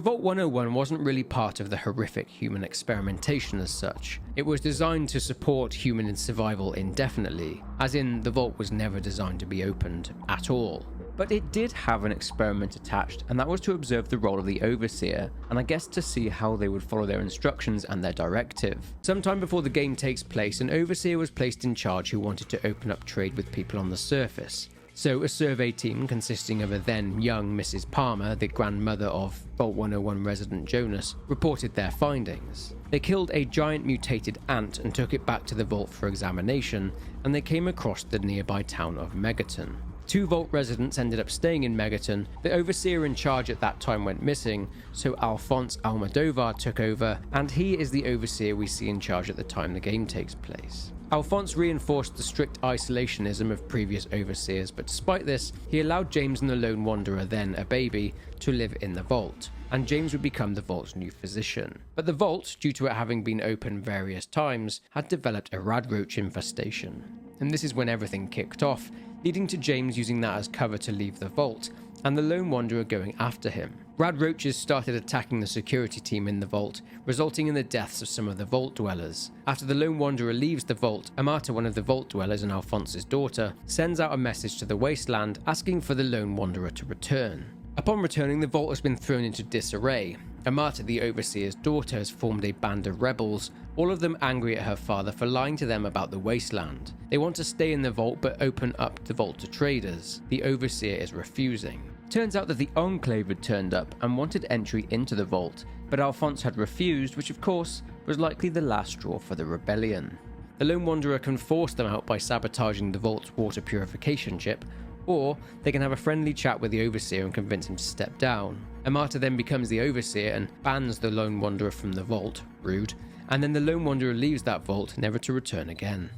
Vault 101 wasn't really part of the horrific human experimentation as such. It was designed to support human survival indefinitely, as in the vault was never designed to be opened at all. But it did have an experiment attached, and that was to observe the role of the Overseer, and I guess to see how they would follow their instructions and their directive. Sometime before the game takes place, an Overseer was placed in charge who wanted to open up trade with people on the surface. So a survey team consisting of a then young Mrs. Palmer, the grandmother of Vault 101 resident Jonas, reported their findings. They killed a giant mutated ant and took it back to the vault for examination, and they came across the nearby town of Megaton. 2 Vault residents ended up staying in Megaton. The Overseer in charge at that time went missing, so Alphonse Almodovar took over, and he is the Overseer we see in charge at the time the game takes place. Alphonse reinforced the strict isolationism of previous Overseers, but despite this, he allowed James and the Lone Wanderer, then a baby, to live in the vault, and James would become the vault's new physician. But the vault, due to it having been open various times, had developed a radroach infestation. And this is when everything kicked off, leading to James using that as cover to leave the vault, and the Lone Wanderer going after him. Radroaches started attacking the security team in the vault, resulting in the deaths of some of the vault dwellers. After the Lone Wanderer leaves the vault, Amata, one of the vault dwellers and Alphonse's daughter, sends out a message to the wasteland asking for the Lone Wanderer to return. Upon returning, the vault has been thrown into disarray. Amata, the Overseer's daughter, has formed a band of rebels, all of them angry at her father for lying to them about the wasteland. They want to stay in the vault but open up the vault to traders. The Overseer is refusing. Turns out that the Enclave had turned up and wanted entry into the vault, but Alphonse had refused, which of course was likely the last straw for the rebellion. The Lone Wanderer can force them out by sabotaging the vault's water purification chip, or they can have a friendly chat with the Overseer and convince him to step down. Amata then becomes the Overseer and bans the Lone Wanderer from the vault, rude, and then the Lone Wanderer leaves that vault, never to return again.